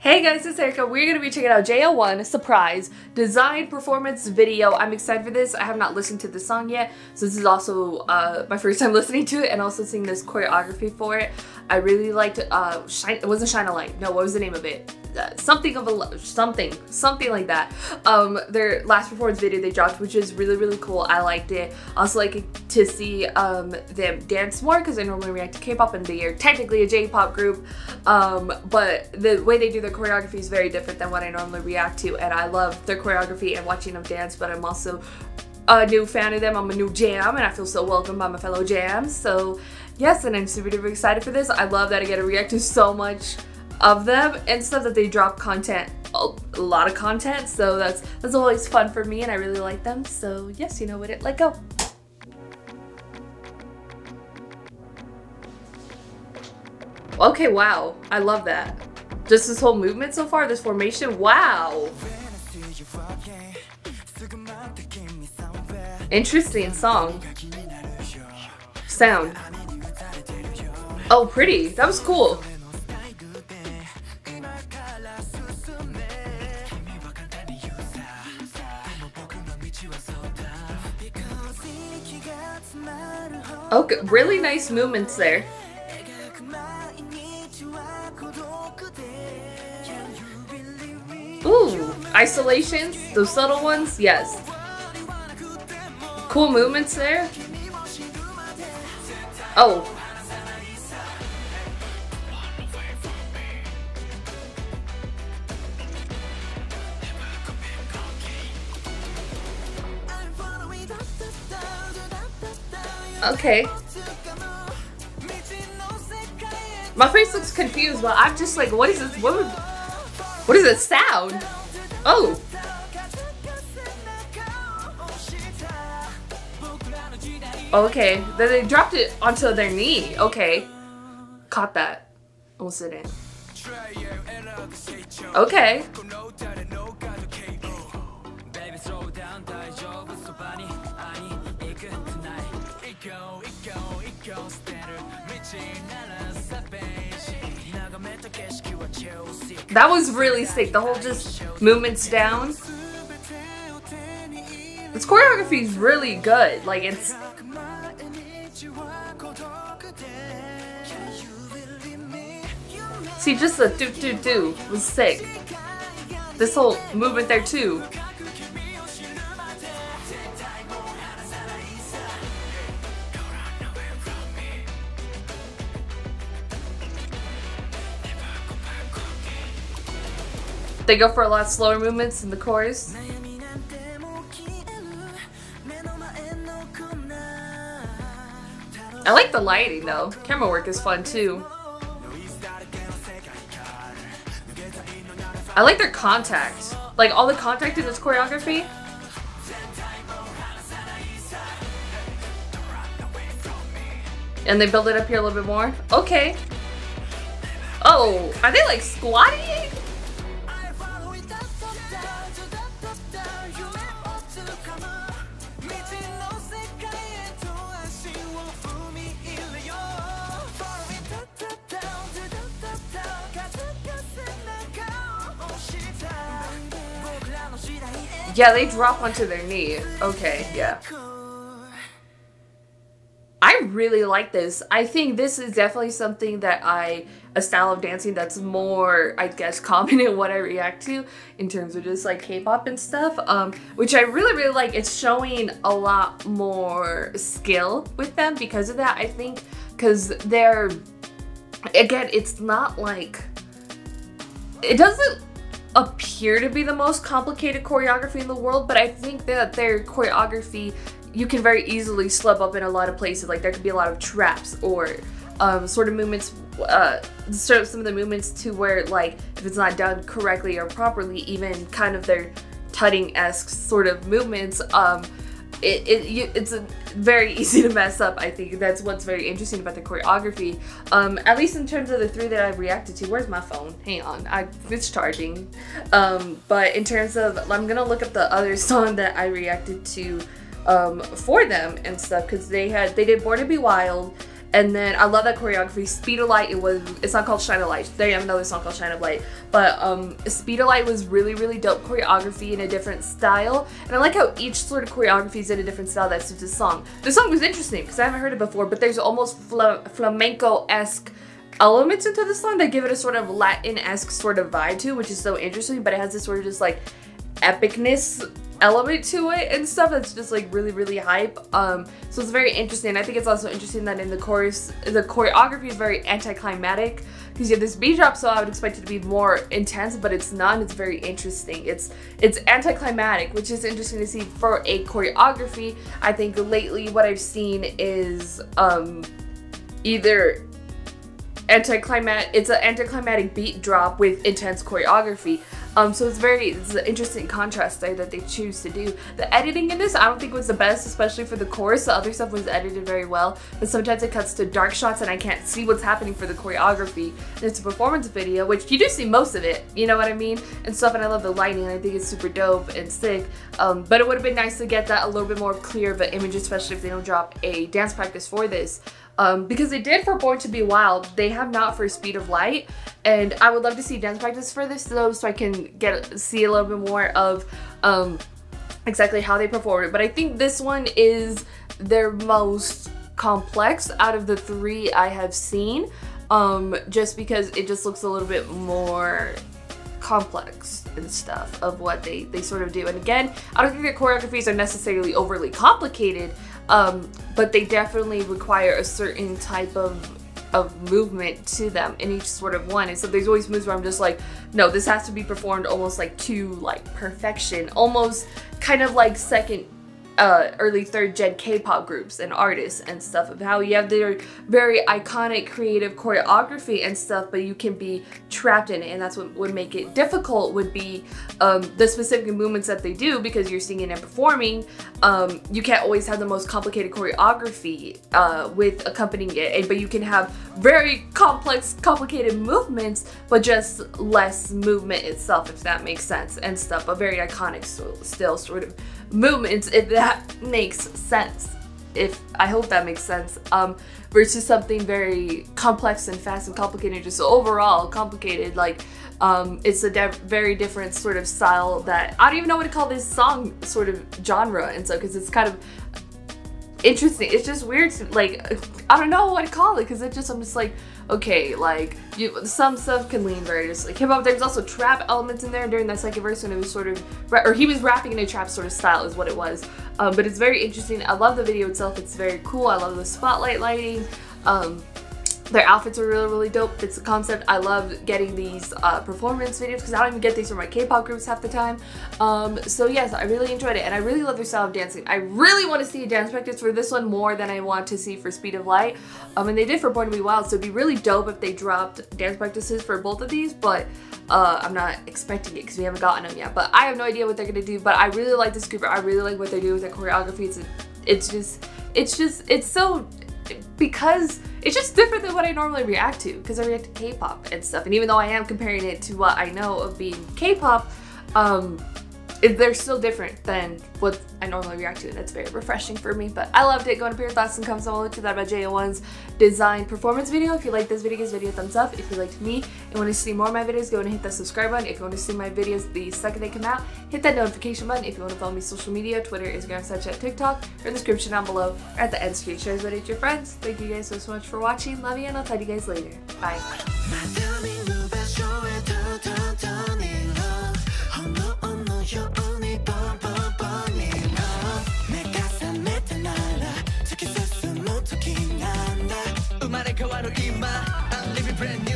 Hey guys, it's Erika. We're going to be checking out JO1 Surprise Design Performance Video. I'm excited for this. I have not listened to this song yet, so this is also my first time listening to it and also seeing this choreography for it. I really liked it wasn't Shine a Light. No, what was the name of it? Something like that. Their last performance video they dropped, which is really cool. I liked it. Also like to see them dance more because I normally react to K-pop and they are technically a J-pop group, but the way they do their choreography is very different than what I normally react to, and I love their choreography and watching them dance. But I'm also a new fan of them. I'm a new jam and I feel so welcomed by my fellow jams. So yes, and I'm super excited for this. I love that I get to react to so much of them and stuff, that they drop content, a lot of content, so that's always fun for me and I really like them. So yes, you know what, let go. Okay, wow, I love that. Just this whole movement so far, this formation, wow. Interesting song. Sound. Oh, pretty, that was cool. Okay, really nice movements there. Ooh, isolations, those subtle ones, yes. Cool movements there. Oh. Okay. My face looks confused, but I'm just like, what is this? What is this sound? Oh. Okay. Then they dropped it onto their knee. Okay. Caught that. We'll sit in. Okay. That was really sick. The whole just movements down. This choreography is really good. Like it's. See, just the do was sick. This whole movement there too. They go for a lot slower movements in the chorus. I like the lighting though. Camera work is fun too. I like their contact. Like all the contact in this choreography. And they build it up here a little bit more. Okay. Oh, are they like squatting? Yeah, they drop onto their knee. Okay, yeah. I really like this. I think this is definitely something that a style of dancing that's more, I guess, common in what I react to in terms of just like K-pop and stuff, which I really like. It's showing a lot more skill with them because of that, I think, because they're, again, it's not like, it doesn't appear to be the most complicated choreography in the world, but I think that their choreography, you can very easily slip up in a lot of places. Like there could be a lot of traps or sort of movements, some of the movements to where, like, if it's not done correctly or properly, even kind of their tutting-esque sort of movements, it's very easy to mess up. I think that's what's very interesting about the choreography, at least in terms of the three that I've reacted to. Where's my phone? Hang on, it's charging. But in terms of, I'm gonna look up the other song that I reacted to for them and stuff, because they did Born to Be Wild, And then I love that choreography. Speed of Light, it's not called Shine a Light. They have another song called Shine of Light. But Speed of Light was really, really dope choreography in a different style. And I like how each sort of choreography is in a different style that suits the song. The song was interesting because I haven't heard it before, but there's almost flamenco-esque elements into the song that give it a sort of Latin-esque sort of vibe to, which is so interesting, but it has this sort of just like epicness element to it and stuff that's just like really, really hype. So it's very interesting. I think it's also interesting that in the chorus, the choreography is very anticlimactic because you have this beat drop, so I would expect it to be more intense, but it's not. It's very interesting. It's anticlimactic, which is interesting to see for a choreography. I think lately what I've seen is either it's an anticlimactic beat drop with intense choreography. So it's an interesting contrast there that they choose to do. The editing in this I don't think was the best, especially for the chorus. The other stuff was edited very well, but sometimes it cuts to dark shots and I can't see what's happening for the choreography. And it's a performance video, which you do see most of it, you know what I mean? And stuff, and I love the lighting, and I think it's super dope and sick. But it would have been nice to get that a little bit more clear of an image, especially if they don't drop a dance practice for this. Because they did for Born to Be Wild, they have not for Speed of Light, and I would love to see dance practice for this though, so I can see a little bit more of exactly how they perform it. But I think this one is their most complex out of the three I have seen, just because it just looks a little bit more complex and stuff of what they sort of do. And again, I don't think their choreographies are necessarily overly complicated, but they definitely require a certain type of movement to them in each sort of one. And so there's always moves where I'm just like, no, this has to be performed almost like to like perfection, almost kind of like second early third gen K-pop groups and artists and stuff, of how you have their very iconic creative choreography and stuff, but you can be trapped in it, and that's what would make it difficult, would be the specific movements that they do, because you're singing and performing. You can't always have the most complicated choreography with accompanying it, but you can have very complex, complicated movements, but just less movement itself, if that makes sense, and stuff. A very iconic still sort of movements, if that makes sense. I hope that makes sense. Versus something very complex and fast and complicated, just overall complicated. Like, it's a very different sort of style that I don't even know what to call this song sort of genre, and so because it's kind of interesting. It's just weird to, like, I don't know what to call it, because I'm just like, okay, like, some stuff can lean very just like hip-hop. There's also trap elements in there during that second verse when it was sort of, or he was rapping in a trap sort of style is what it was. But it's very interesting. I love the video itself. It's very cool. I love the spotlight lighting. Their outfits are really, really dope. It's the concept. I love getting these performance videos because I don't even get these from my K-pop groups half the time. So yes, I really enjoyed it, and I really love their style of dancing. I really want to see a dance practice for this one more than I want to see for Speed of Light. And they did for Born to Be Wild, so it'd be really dope if they dropped dance practices for both of these, but I'm not expecting it because we haven't gotten them yet. But I have no idea what they're gonna do, but I really like this group. I really like what they do with their choreography. It's so, because it's just different than what I normally react to, because I react to K-pop and stuff. And even though I am comparing it to what I know of being K-pop, they're still different than what I normally react to, and it's very refreshing for me. But I loved it. Go and put your thoughts and comments below to that about JO1's design performance video. If you like this video, give this video a thumbs up. If you liked me and want to see more of my videos, go and hit that subscribe button. If you want to see my videos the second they come out, hit that notification button. If you want to follow me on social media, Twitter, Instagram, Snapchat, TikTok, or in the description down below, or at the end screen. Share this video with your friends. Thank you guys so much for watching. Love you, and I'll talk to you guys later. Bye. I'm living brand new.